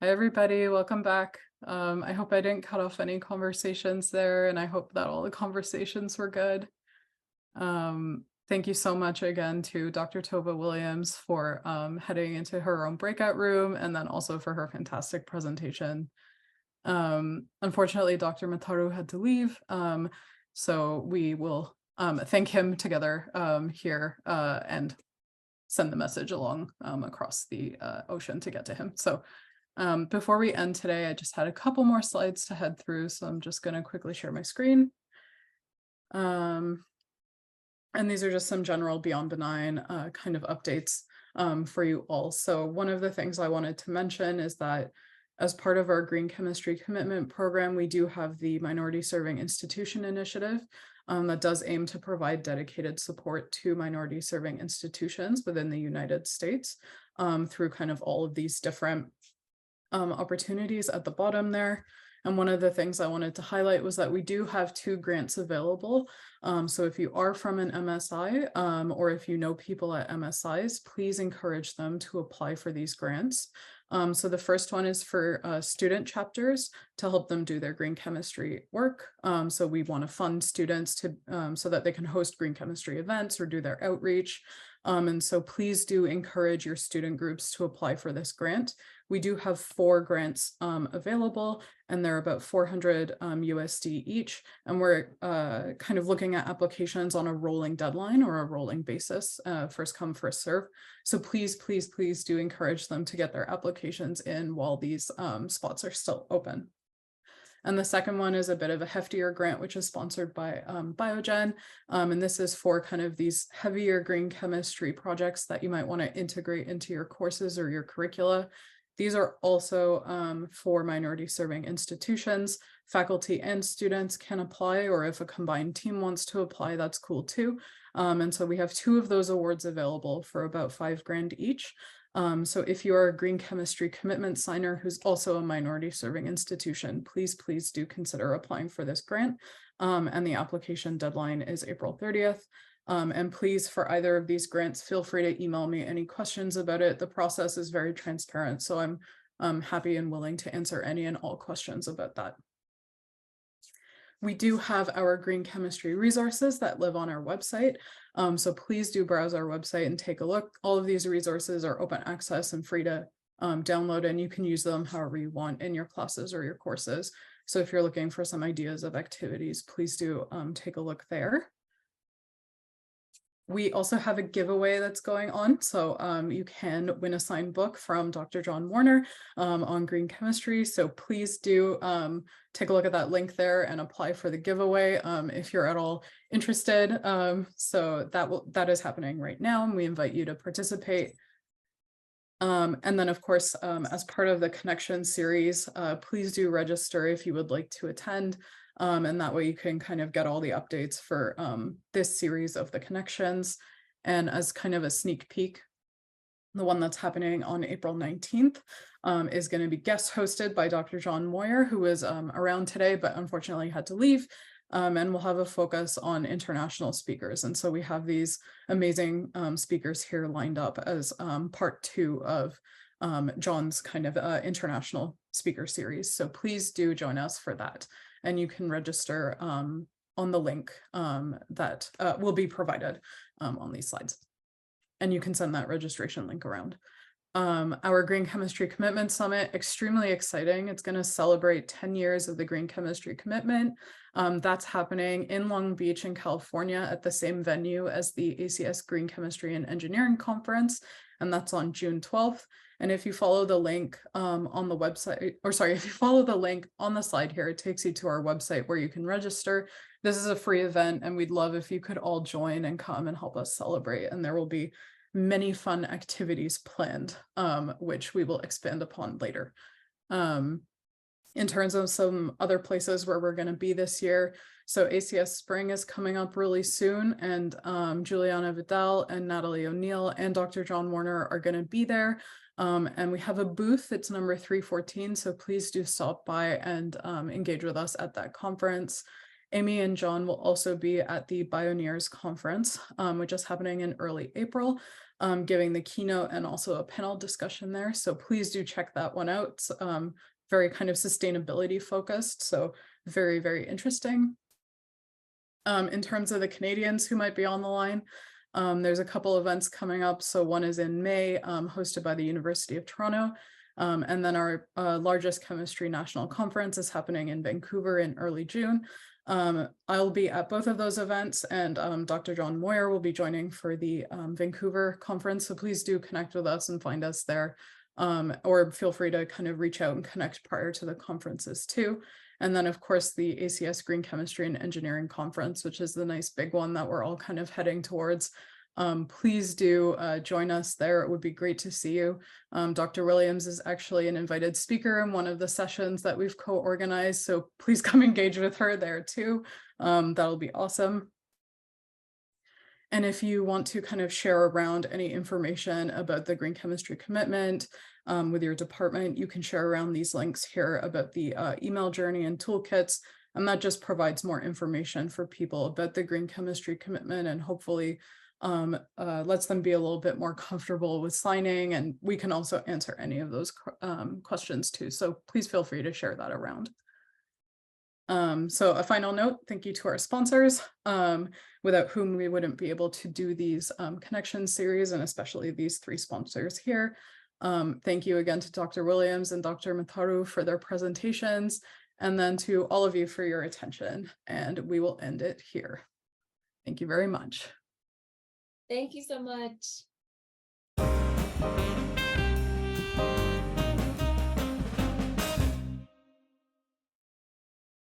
Hi, everybody. Welcome back. I hope I didn't cut off any conversations there, and I hope that all the conversations were good. Thank you so much again to Dr. Tova Williams for heading into her own breakout room and then also for her fantastic presentation. Unfortunately, Dr. Mataru had to leave, so we will thank him together here and send the message along across the ocean to get to him. So before we end today, I just had a couple more slides to head through, so I'm just going to quickly share my screen. And these are just some general Beyond Benign kind of updates for you all. So one of the things I wanted to mention is that as part of our Green Chemistry Commitment Program, we do have the Minority Serving Institution Initiative that does aim to provide dedicated support to minority serving institutions within the United States through kind of all of these different opportunities at the bottom there. And one of the things I wanted to highlight was that we do have 2 grants available. So if you are from an MSI or if you know people at MSIs, please encourage them to apply for these grants. So the first one is for student chapters to help them do their green chemistry work. So we want to fund students to so that they can host green chemistry events or do their outreach. And so please do encourage your student groups to apply for this grant. We do have 4 grants available, and they're about 400 USD each. And we're kind of looking at applications on a rolling deadline or a rolling basis, first come, first serve. So please, please, please do encourage them to get their applications in while these spots are still open. And the second one is a bit of a heftier grant, which is sponsored by Biogen. And this is for kind of these heavier green chemistry projects that you might want to integrate into your courses or your curricula. These are also for minority serving institutions. Faculty and students can apply, or if a combined team wants to apply, that's cool too. And so we have 2 of those awards available for about $5 grand each. So if you are a green chemistry commitment signer who's also a minority serving institution, please, please do consider applying for this grant. And the application deadline is April 30th. And please, for either of these grants, feel free to email me any questions about it. The process is very transparent, so I'm happy and willing to answer any and all questions about that. We do have our green chemistry resources that live on our website. So please do browse our website and take a look. All of these resources are open access and free to download, and you can use them however you want in your classes or your courses. So if you're looking for some ideas of activities, please do take a look there. We also have a giveaway that's going on. So you can win a signed book from Dr. John Warner on green chemistry. So please do take a look at that link there and apply for the giveaway if you're at all interested. So that is happening right now, and we invite you to participate. And then, of course, as part of the Connection series, please do register if you would like to attend. And that way you can kind of get all the updates for this series of the Connections. And as kind of a sneak peek, the one that's happening on April 19th is going to be guest hosted by Dr. John Moyer, who is around today, but unfortunately had to leave. And we'll have a focus on international speakers. And so we have these amazing speakers here lined up as part 2 of John's kind of international speaker series. So please do join us for that. And you can register on the link that will be provided on these slides. And you can send that registration link around. Our Green Chemistry Commitment Summit, extremely exciting. It's going to celebrate 10 years of the Green Chemistry Commitment. That's happening in Long Beach in California at the same venue as the ACS Green Chemistry and Engineering Conference, and that's on June 12th. And if you follow the link on the website, or sorry, if you follow the link on the slide here, it takes you to our website where you can register. This is a free event, and we'd love if you could all join and come and help us celebrate. And there will be many fun activities planned, which we will expand upon later. In terms of some other places where we're going to be this year, so ACS Spring is coming up really soon, and Juliana Vidal and Natalie O'Neill and Dr. John Warner are going to be there. And we have a booth, it's number 314, so please do stop by and engage with us at that conference. Amy and John will also be at the Bioneers Conference, which is happening in early April, giving the keynote and also a panel discussion there. So please do check that one out. It's, very kind of sustainability focused, so very, very interesting. In terms of the Canadians who might be on the line, there's a couple events coming up. So one is in May, hosted by the University of Toronto. And then our largest chemistry national conference is happening in Vancouver in early June. I'll be at both of those events, and Dr. John Moyer will be joining for the Vancouver conference. So please do connect with us and find us there, or feel free to kind of reach out and connect prior to the conferences too. And then, of course, the ACS Green Chemistry and Engineering Conference, which is the nice big one that we're all kind of heading towards. Please do join us there. It would be great to see you. Dr. Williams is actually an invited speaker in one of the sessions that we've co-organized, so please come engage with her there too. That'll be awesome. And if you want to kind of share around any information about the green chemistry commitment with your department, you can share around these links here about the email journey and toolkits. And that just provides more information for people about the green chemistry commitment, and hopefully lets them be a little bit more comfortable with signing. And we can also answer any of those questions too. So please feel free to share that around. So a final note, thank you to our sponsors, without whom we wouldn't be able to do these Connections series, and especially these 3 sponsors here. Thank you again to Dr. Williams and Dr. Mataru for their presentations, and then to all of you for your attention. And we will end it here. Thank you very much. Thank you so much.